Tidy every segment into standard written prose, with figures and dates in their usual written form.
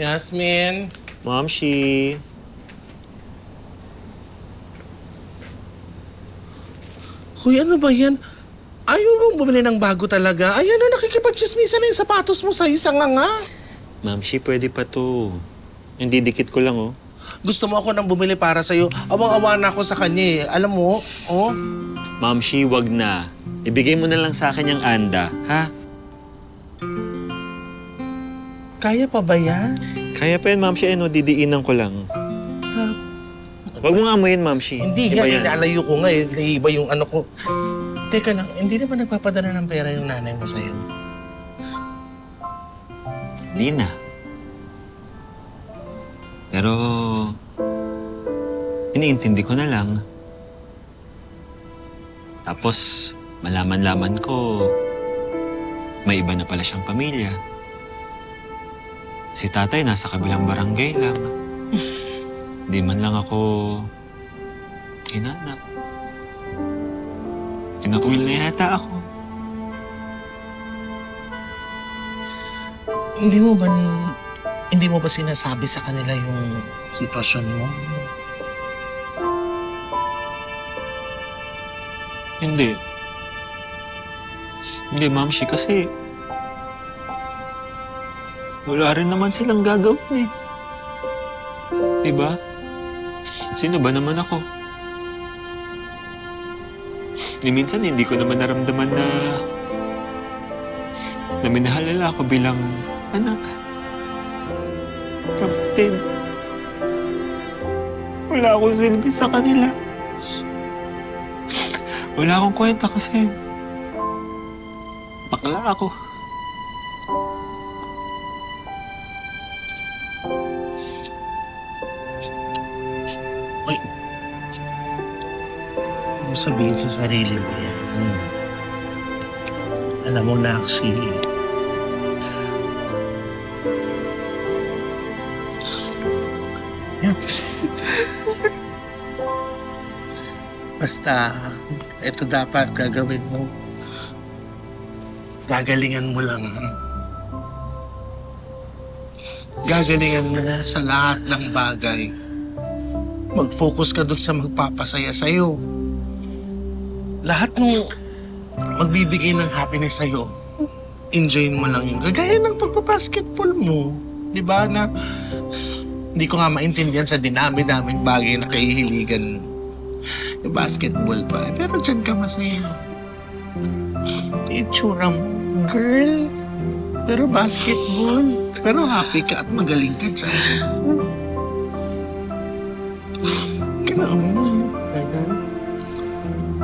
Yasmin? Momshi. Hoy, ano ba yan? Ayaw mong bumili ng bago talaga. Ayan na, nakikipag-chismisan na yung sapatos mo sa'yo sa nganga. Momshi, pwede pa to. Hindi dikit ko lang, oh. Gusto mo ako nang bumili para sa'yo. Awang-awa na ako sa kanya eh. Alam mo, oh. Momshi, wag na. Ibigay mo na lang sa akin yung anda, ha? Kaya pa ba yan? Kaya pa yan, Momshi. Ano, didiinan ko lang. Wag mo nga amuyin, Momshi. Hindi Iba nga, yan. inalayo ko nga eh. Naiiba yung ano ko. Teka lang, hindi naman nagpapadala ng pera yung nanay mo sa'yo. Di na. Pero, iniintindi ko na lang. Tapos, malaman-laman ko, may iba na pala siyang pamilya. Si tatay nasa kabilang barangay lang. Di man lang ako hinanap. Tinakwil na yata ako. Hindi mo ba sinasabi sa kanila yung sitwasyon mo? Hindi. Hindi, Mamshi, kasi wala rin naman silang gagawin eh. Diba? Sino ba naman ako? Minsan hindi ko naman naramdaman na minahal nila ako bilang anak. Kapatid. Wala akong silbi sa kanila. Wala akong kwenta kasi bakla ako. Uy, huwag mo sabihin sa sarili mo yan. Alam mo na, actually, yan. Basta, ito dapat gagawin mo. Gagalingan mo lang. Gagalingan mo na sa lahat ng bagay. Mag-focus ka dun sa magpapasaya sa'yo. Lahat ng magbibigay ng happiness sa'yo, enjoyin mo lang yun. Gagaya ng pagpabasketball mo. Di ba na hindi ko nga maintindihan sa dinami-daming bagay na kahihiligan yung basketball pa. Pero dyan ka masaya. Itsura mo, girl. Pero basketball. Pero happy ka at magaling ka dyan. Kailangan mo.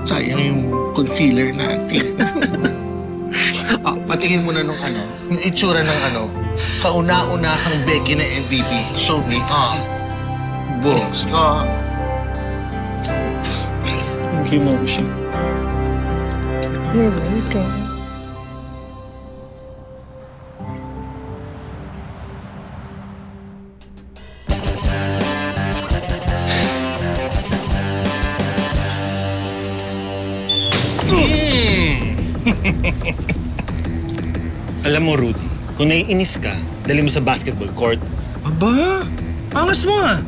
Sayang yung concealer natin. Patingin mo na nung ano, yung itsura ng ano, kauna-unahang Becky na MVP. Show me. Books. Thank you, Mamshi. You're welcome. Alam mo, Rudy, kung naiinis ka, dali mo sa basketball court. Aba, angas mo ah.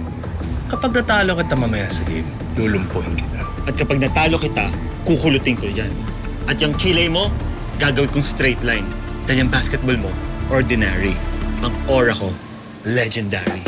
Kapag natalo kita mamaya sa game, lulumpuhin kita. At kapag natalo kita, kukulutin ko yan. At yung kilay mo, gagawin kong straight line. Dahil yung basketball mo, ordinary. Ang aura ko, legendary.